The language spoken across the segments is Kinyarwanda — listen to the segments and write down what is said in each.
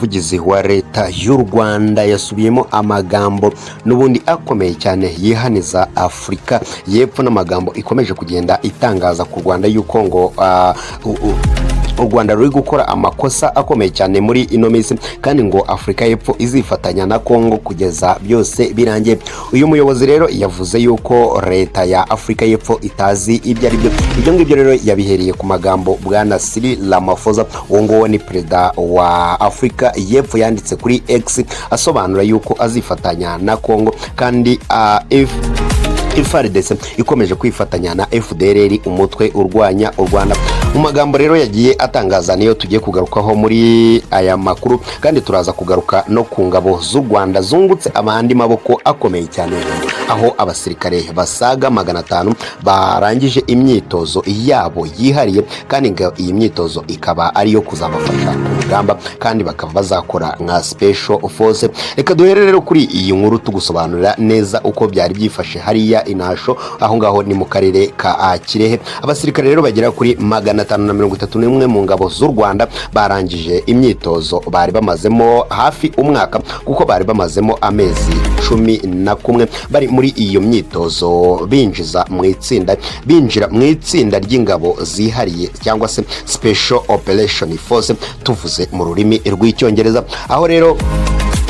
umuvugizi wa leta y'u Rwanda yasubiyemo amagambo n'ubundi akomeye cyane yihaniza Afurika y'Epfo, n'amagambo ikomeje kugenda itangaza ku Rwanda yuko ngo u Rwanda ruri gukora amakosa akomeye cyane muri ino minsi, kandi ngo Afurika y'Epfo izifatanya na Kongo kugeza byose birangiye. Uyu muyobozi rero yavuze yuko leta ya Afurika y'Epfo itazi ibyo ari byo. Ibyo ngibyo rero yabihereye ku magambo bwana Cyril Ramaphosa, uwo nguwo ni perezida wa Afurika y'Epfo, yanditse kuri X asobanura yuko azifatanya na Kongo, kandi FARDC ikomeje kwifatanya na FDLR, umutwe urwanya u Rwanda. Mu magambo rero yagiye atangaza niyo tugiye kugarukaho muri aya makuru, kandi turaza kugaruka no ku ngabo z'u Rwanda zungutse abandi maboko akomeye cyane, aho abasirikare basaga 500 barangije imyitozo yabo yihariye, kandi iyi myitozo ikaba ariyo kuzabafasha ku rugamba, kandi bakaba bazakora nka special force. Reka duhere rero kuri iyi nkuru tugusobanurira neza uko byari byifashe hariya Inasho, aho ngaho ni mu karere ka Kirehe. Abasirikare rero bagera kuri 531 mu ngabo z'u Rwanda barangije imyitozo bari bamazemo hafi umwaka, kuko bari bamazemo amezi 11 bari muri iyo myitozo binjira mu itsinda ry'ingabo zihariye cyangwa se Special Operation Force tuvuze mu rurimi rw'icyongereza, aho rero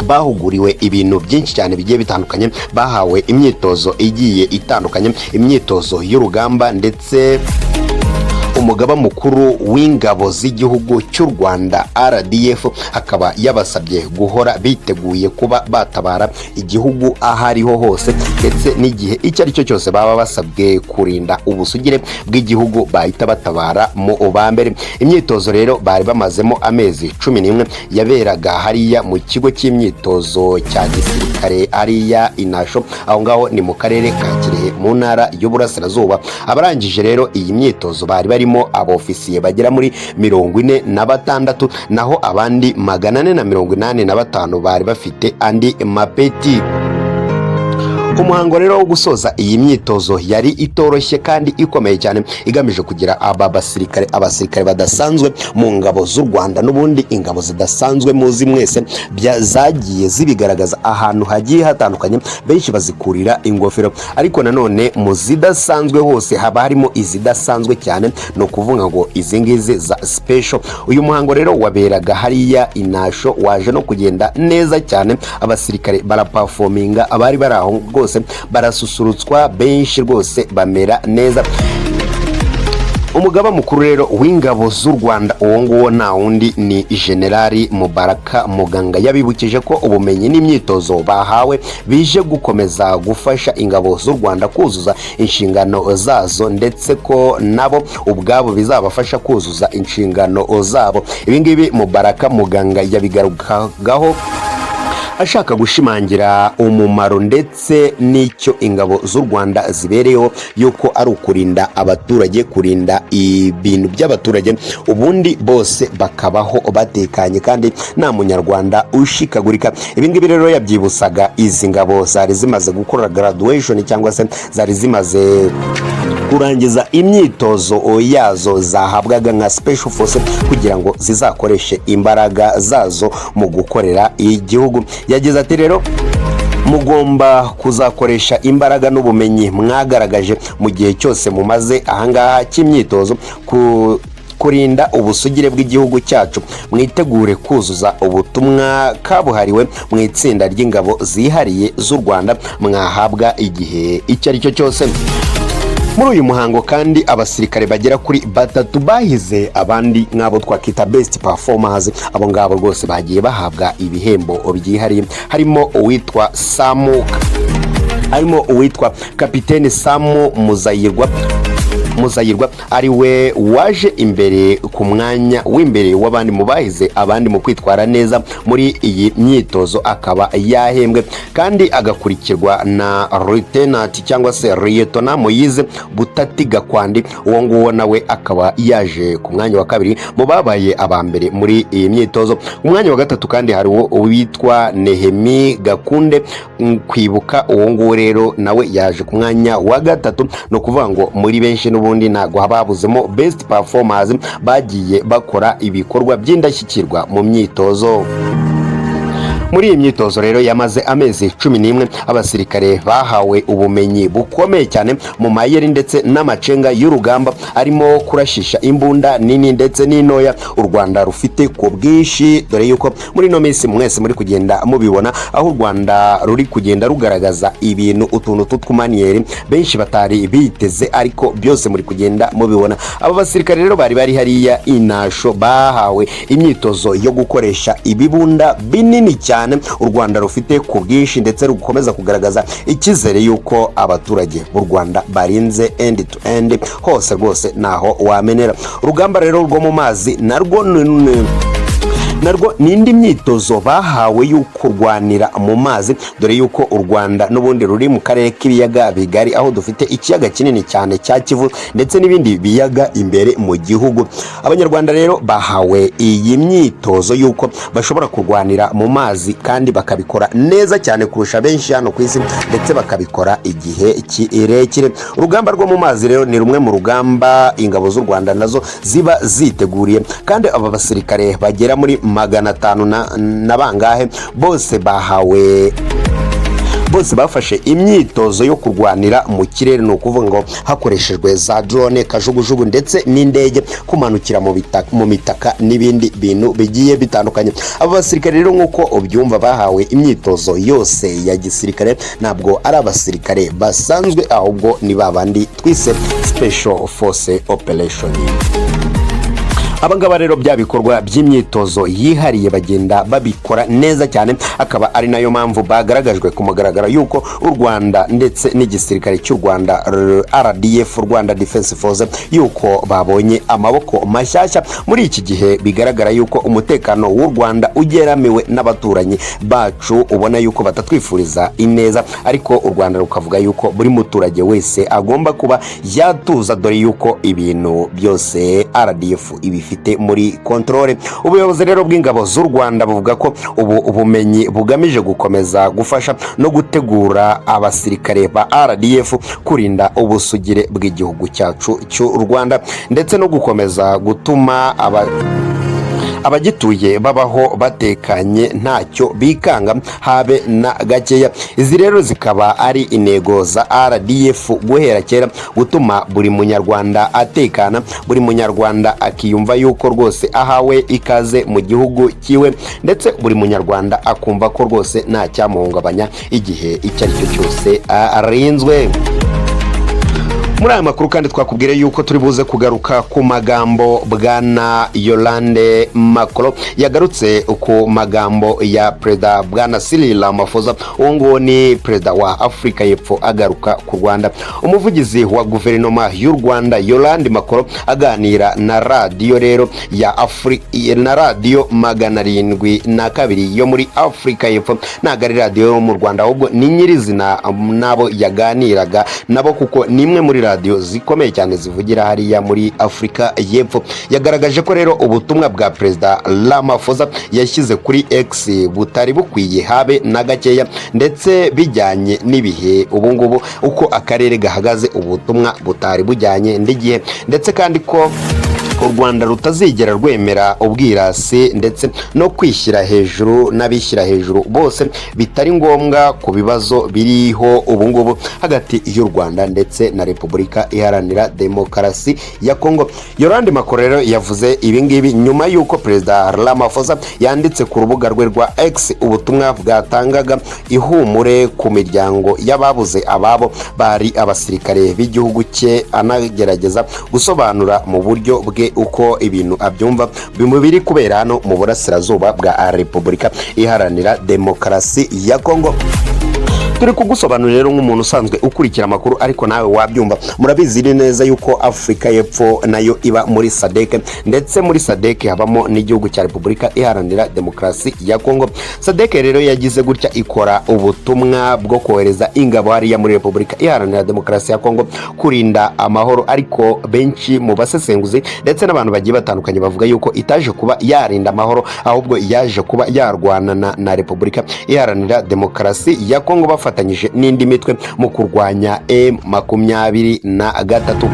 bahuguriwe ibintu byinshi cyane bigiye bitandukanye, bahawe imyitozo igiye itandukanye, imyitozo y'urugamba, ndetse umugaba mukuru w'ingabo z'igihugu cy'u Rwanda RDF akaba yabasabye guhora biteguye kuba batabara igihugu ahariho hose, ndetse n'igihe icyo ari cyo cyose baba basabwe kurinda ubusugire bw'igihugu bahita batabara mu bambere. Imyitozo rero bari bamazemo amezi 11 yaberaga hariya mu kigo cy'imyitozo cya gisirikare hariya Inasho, aho ngaho ni mu karere ka Kirehe mu ntara y'Uburasirazuba. Abarangije rero iyi myitozo bari barimo abofisiye bagera muri 46, naho abandi 485 bari bafite andi mapeti. Umuhango rero wo gusoza iyi myitozo yari itoroshye kandi ikomeye cyane, igamije kugira abasirikare badasanzwe mu ngabo z'u Rwanda. N'ubundi ingabo zidasanzwe muzi mwese zagiye zibigaragaza ahantu hagiye hatandukanye, benshi bazikurira ingofero, ariko nanone mu zidasanzwe hose haba harimo izidasanzwe cyane, no kuvuga ngo izi ngizi za special. Uyu muhango rero waberaga hariya Inasho waje no kugenda neza cyane, abasirikare baraperforminga, abari bari aho barasusurutswa, benshi rwose bamera neza. Umugaba mukuru rero w'ingabo z'u Rwanda, uwo nguwo nta wundi ni Generali Mubaraka Muganga, yabibukije ko ubumenyi n'imyitozo bahawe bije gukomeza gufasha ingabo z'u Rwanda kuzuza inshingano zazo, ndetse ko nabo ubwabo bizabafasha kuzuza inshingano zabo. Ibingibi Mubaraka Muganga yabigarukagaho ashaka gushimangira umumaro ndetse n'icyo ingabo z'u Rwanda zibereyeho, yuko ari ukurinda abaturage, kurinda ibintu by'abaturage, ubundi bose bakabaho batekanye kandi nta munyarwanda ushikagurika. Ibingibi rero yabyibusaga izi ngabo zari zimaze gukora graduation, cyangwa se zari zimaze kurangiza imyitozo yazo zahabwaga nka special force, kugira ngo zizakoreshe imbaraga zazo mu gukorera igihugu. Yagize ati rero mugomba kuzakoresha imbaraga n'ubumenyi mwagaragaje mu gihe cyose mumaze ahangaha cy'imyitozo kurinda ubusugire bw'igihugu cyacu. Mwitegure kuzuza ubutumwa kabuhariwe mu itsinda ry'ingabo zihariye z'u Rwanda mwahabwa igihe icyo ari cyo cyose. Muri uyu muhango kandi abasirikare bagera kuri 3 bahize abandi nk'abo twakita best performers. Abo ngabo rwose bagiye bahabwa ibihembo byihariye, harimo uwitwa Kapiteni Samu Muzayirwa ari we waje imbere ku mwanya w'imbere w'abandi mu bahize abandi mu kwitwara neza muri iyi myitozo, akaba yahembwe, kandi agakurikirwa na Lieutenant cyangwa se Lieutenant Moyize Butati Gakwandi. Uwo nguwo nawe akaba yaje ku mwanya wa kabiri mu babaye abambere muri iyi myitozo. Umwanya wa gatatu kandi hari uwitwa Nehemi Gakunde Kwibuka. Uwo nguwo rero nawe yaje ku mwanya wa gatatu, no kuvuga ngo muri benshi n'ubundi ntago hababuzemo best performers bagiye bakora ibikorwa by'indashyikirwa mu myitozo. Muri iyi myitozo rero yamaze amezi 11 abasirikare bahawe ubumenyi bukomeye cyane mu mayeri ndetse n'amacenga y'urugamba arimo kurashisha imbunda nini ndetse n'intoya u Rwanda rufite ku bwinshi, dore yuko muri no minsi mwese muri kugenda mubibona aho u Rwanda ruri kugenda rugaragaza ibintu utuntu tw'umaniyeri benshi batari biteze, ariko byose muri kugenda mubibona. Aba basirikare rero bari hariya inasho bahawe imyitozo yo gukoresha ibibunda binini cyane u Rwanda rufite ku bwinshi, ndetse rukomeza kugaragaza icyizere yuko abaturage b'u Rwanda barinze end to end hose rwose naho wamenera. Urugamba rero rwo mu mazi narwo n'indi myitozo bahawe yo kurwanira mu mazi, dore yuko u Rwanda n'ubundi ruri mu karere k'ibiyaga bigari aho dufite ikiyaga kinini cyane cya Kivu ndetse n'ibindi biyaga imbere mu gihugu. Abanyarwanda rero bahawe iyi myitozo yuko bashobora kurwanira mu mazi kandi bakabikora neza cyane kurusha benshi hano ku isi, ndetse bakabikora igihe kirekire. Urugamba rwo mu mazi rero ni rumwe mu rugamba ingabo z'u Rwanda nazo ziba ziteguriye, kandi aba basirikare bagera muri 500 na bangahe bose bafashe imyitozo yo kurwanira mu kirere, no kuvuga ngo hakoreshejwe za drone, kajugujugu ndetse n'indege, kumanukira mu mitaka n'ibindi bintu bigiye bitandukanye. Aba basirikare rero nk'uko ubyumva bahawe imyitozo yose ya gisirikare, ntabwo ari abasirikare basanzwe ahubwo ni babandi twise special force operation. Abangaba rero bya bikorwa by'imyitozo yihariye bagenda babikora neza cyane, akaba ari nayo mpamvu bagaragajwe ku mugaragaro yuko u Rwanda ndetse n'igisirikare cy'u Rwanda RDF, Rwanda Defense Force, yuko babonye amaboko mashyashya muri iki gihe. Bigaragara yuko umutekano w'u Rwanda ugeramiwe n'abaturanyi bacu, ubona yuko batatwifuriza ineza, ariko u Rwanda rukavuga yuko buri muturage wese agomba kuba yatuza, dore yuko ibintu byose RDF ibifite muri kontrole. Ubuyobozi rero bw'ingabo z'u Rwanda buvuga ko ubumenyi bugamije gukomeza gufasha no gutegura abasirikare ba RDF kurinda ubusugire bw'igihugu cyacu cy'u Rwanda, ndetse no gukomeza gutuma abagituye babaho batekanye ntacyo bikanga habe na gakeya. Izi rero zikaba ari intego za RDF guhera kera, gutuma buri munyarwanda atekana, buri munyarwanda akiyumva yuko rwose ahawe ikaze mu gihugu kiwe, ndetse buri munyarwanda akumva ko rwose nta cyamuhungabanya igihe icyo ari cyo cyose arinzwe. Muri aya makuru kandi twakubwire yuko turi buze kugaruka ku magambo bwana Yolande Macron yagarutse ku magambo ya Perezida bwana Cyril Ramaphosa, uwo ni Perezida wa Afrika y'Epfo, agaruka ku Rwanda. Umuvugizi wa guverinoma y'u Rwanda Yolande Macron aganira na radio rero ya na radio 702 yo muri Afrika y'Epfo, nagari radio yo mu Rwanda, ahubwo ni nyirizina nabo yaganiraga nabo, kuko nimwe muri radio zikomeye cyane zivugira hariya muri Afrika y'Epfo. Yagaragaje ko rero ubutumwa bwa Perezida Ramaphosa yashyize kuri X butari bukwiye habe na gakeya, ndetse bijyanye n'ibihe ubu ngubu uko akarere gahagaze, ubutumwa butari bujyanye n'igihe, ndetse kandi ko u Rwanda rutazigera rwemera ubwirasi ndetse no kwishyira hejuru n'abishyira hejuru bose, bitari ngombwa ku bibazo biriho ubu ngubu hagati y'u Rwanda ndetse na Repubulika Iharanira Demokarasi ya Kongo. Yolande Macron rero yavuze ibi ngibi nyuma y'uko Perezida Ramaphosa yanditse ku rubuga rwe rwa X ubutumwa bwatangaga ihumure ku miryango y'ababuze ababo bari abasirikare b'igihugu cye, anagerageza gusobanura mu buryo bwe uko ibintu abyumva biri kubera hano mu burasirazuba bwa Repubulika Iharanira Demokarasi ya Kongo. Turi kugusobanurira rero nk'umuntu usanzwe ukurikira amakuru, ariko nawe wabyumva. Murabizi neza yuko Afrika y'Epfo nayo iba muri SADC, ndetse muri SADC habamo n'igihugu cya Repubulika Iharanira Demokarasi ya Kongo. SADC rero yagize gutya ikora ubutumwa bwo kohereza ingabo hariya muri Repubulika Iharanira Demokarasi ya Kongo kurinda amahoro, ariko benshi mu basesenguzi ndetse n'abantu bagiye batandukanye bavuga yuko itaje kuba yarinda amahoro, ahubwo yaje kuba yarwana na Repubulika Iharanira Demokarasi ya Kongo bafatanyije n'indi mitwe mu kurwanya M23.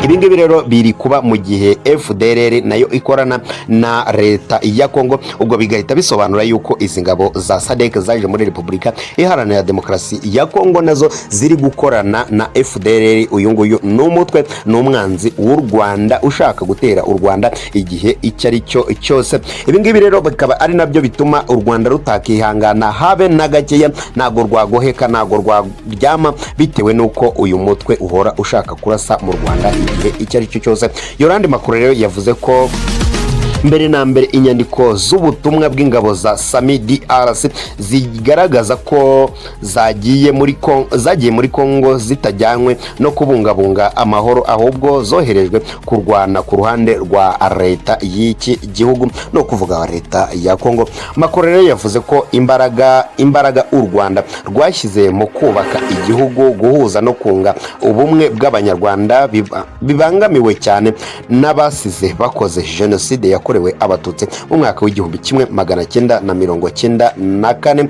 ibingibi rero biri kuba mu gihe FDLR nayo ikorana na leta ya Kongo, ubwo bigahita bisobanura yuko izi ngabo za SADC zaje muri Repubulika Iharanira Demokarasi ya Kongo nazo ziri gukorana na FDLR. Uyu nguyu ni umutwe n'umwanzi w'u Rwanda ushaka gutera u Rwanda igihe icyo ari cyo cyose. Ibingibi rero bikaba ari nabyo bituma u Rwanda rutakihangana habe na gakeya, ntago rwagoheka, ntago rwaryama, bitewe nuko uyu mutwe uhora ushaka kurasa mu Rwanda igihe icyo ari cyo cyose. Yorandi makuru rero yavuze ko mbere na mbere inyandiko z'ubutumwa bw'ingabo za Sami DRC zigaragaza ko zagiye muri Kongo zitajyanywe no kubungabunga amahoro, ahubwo zoherejwe kurwana ku ruhande rwa leta y'iki gihugu, no kuvuga leta ya Kongo. Makuru rero yavuze ko imbaraga u Rwanda rwashyize mu kubaka igihugu, guhuza no kunga ubumwe bw'abanyarwanda bibangamiwe cyane n'abasize bakoze jenoside yakorewe abatutsi mu mwaka w'1994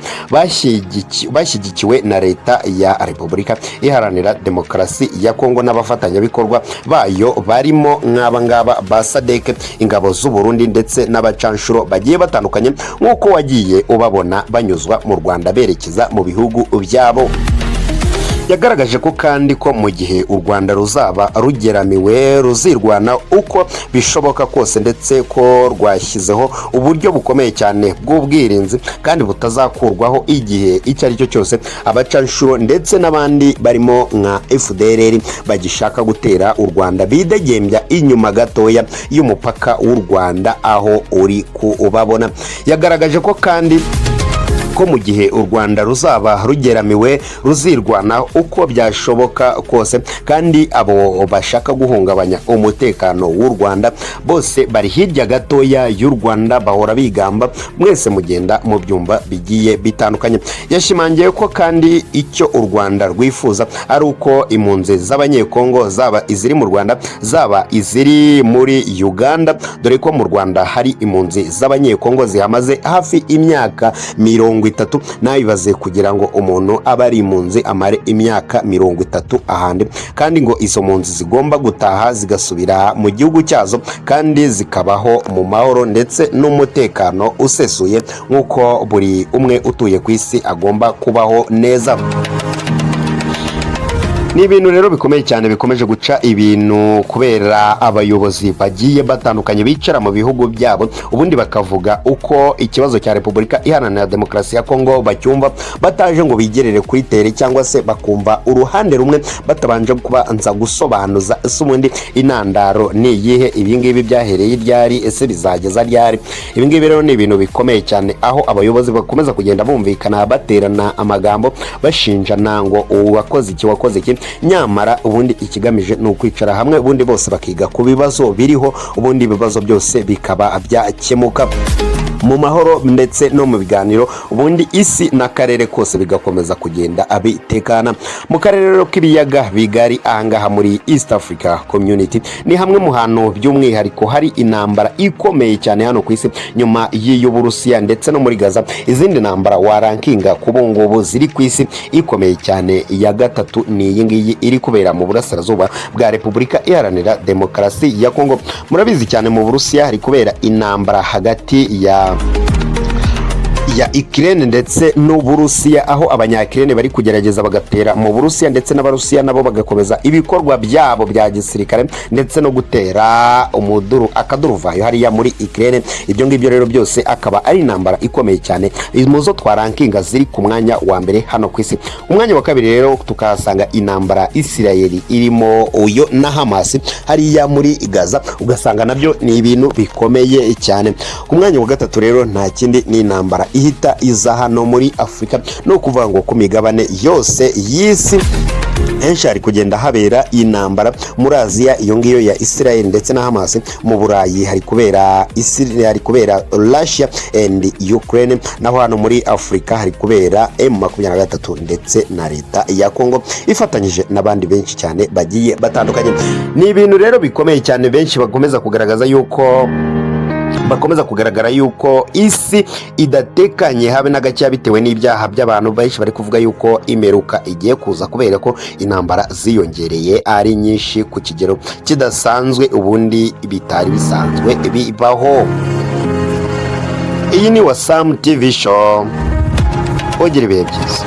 bashyigikiwe na leta ya Repubulika Iharanira Demokarasi ya Kongo n'abafatanyabikorwa bayo barimo nk'aba ba SADC, ingabo z'u Burundi ndetse n'abacanshuro bagiye batandukanye, nk'uko wagiye ubabona banyuzwa mu Rwanda berekeza mu bihugu byabo. Yagaragaje ko kandi ko mu gihe u Rwanda ruzaba rugeramiwe ruzirwana uko bishoboka kose, ndetse ko rwashyizeho uburyo bukomeye cyane bw'ubwirinzi kandi butazakurwaho igihe icyo ari cyo cyose abacanshuro ndetse n'abandi barimo nka FDLR bagishaka gutera u Rwanda bidegembya inyuma gatoya y'umupaka w'u Rwanda aho uri kubabona. Yagaragaje ko kandi ko mu gihe u Rwanda ruzaba rugeramiwe ruzirwana uko byashoboka kose, kandi abo bashaka guhungabanya umutekano w'u Rwanda bose bari hirya gatoya y'u Rwanda, bahora bigamba mwese mugenda mu byumba bigiye bitandukanye. Yashimangiye ko kandi icyo u Rwanda rwifuza ari uko impunzi z'abanyekongo, zaba iziri mu Rwanda zaba iziri muri Uganda, dore ko mu Rwanda hari impunzi z'abanyekongo zihamaze hafi imyaka 30. Nabibaze kugira ngo umuntu aba ari impunzi amare imyaka 30 ahandi, kandi ngo izo mpunzi zigomba gutaha zigasubira mu gihugu cyazo kandi zikabaho mu mahoro ndetse n'umutekano usesuye, nk'uko buri umwe utuye ku isi agomba kubaho neza. Ni ibintu rero bikomeye cyane bikomeje guca ibintu, kubera abayobozi bagiye batandukanye bicara mu bihugu byabo ubundi bakavuga uko ikibazo cya Repubulika Iharanira Demokarasi ya Kongo bacyumva, bataje ngo bigerere kuri tere cyangwa se bakumva uruhande rumwe batabanje kubanza gusobanuza ese ubundi intandaro ni iyihe, ibingibi byahereye ryari, ese bizageza ryari. Ibingibi rero ni ibintu bikomeye cyane, aho abayobozi bakomeza kugenda bumvikana baterana amagambo bashinjana ngo uwakoze iki wakoze iki, nyamara ubundi ikigamije ni ukwicara hamwe ubundi bose bakiga ku bibazo biriho, ubundi ibibazo byose bikaba byakemuka mu mahoro ndetse no mu biganiro, ubundi isi n'akarere kose bigakomeza kugenda abitekana. Mu karere k'ibiyaga bigari ahangaha muri East Africa Community ni hamwe mu hantu by'umwihariko hari intambara ikomeye cyane hano ku isi, nyuma y'Uburusiya ndetse no muri Gaza. Izindi ntambara warankinga kubungubu ziri ku isi ikomeye cyane ya gatatu ni iyi ngiyi iri kubera mu burasirazuba bwa Repubulika Iharanira Demokarasi ya Kongo. Murabizi cyane mu Burusiya hari kubera intambara hagati ya Ukraine ndetse n'Uburusiya, aho abanya-Ukraine bari kugerageza bagatera mu Burusiya ndetse n'Abarusiya nabo bagakomeza ibikorwa byabo bya gisirikare ndetse no gutera akaduruvayo hariya muri Ukraine. Ibyo ngibyo rero byose akaba ari intambara ikomeye cyane muzo twarankinga ziri ku mwanya wa mbere hano ku isi. Umwanya wa kabiri rero tukahasanga intambara Isirayeli irimo uyo na Hamas hariya muri Gaza, ugasanga nabyo ni ibintu bikomeye cyane. Ku mwanya wa gatatu rero nta kindi ni intambara ihita iza hano muri Afrika, no kuvuga ngo ku migabane yose y'isi henshi hari kugenda habera intambara. Muri Aziya iyo ngiyo ya Israel ndetse na Hamas, mu Burayi hari kubera Russia and Ukraine, naho hano muri Afrika hari kubera M23 ndetse na leta ya Kongo ifatanyije n'abandi benshi cyane bagiye batandukanye. Ni ibintu rero bikomeye cyane, benshi bakomeza kugaragaza yuko bakomeza kugaragara yuko isi idatekanye habe na gake bitewe n'ibyaha by'abantu benshi bari kuvuga yuko imeruka igiye kuza kubera ko intambara ziyongereye ari nyinshi ku kigero kidasanzwe ubundi bitari bisanzwe bibaho. Iyi ni Wasam TV show, ugira ibihe byiza.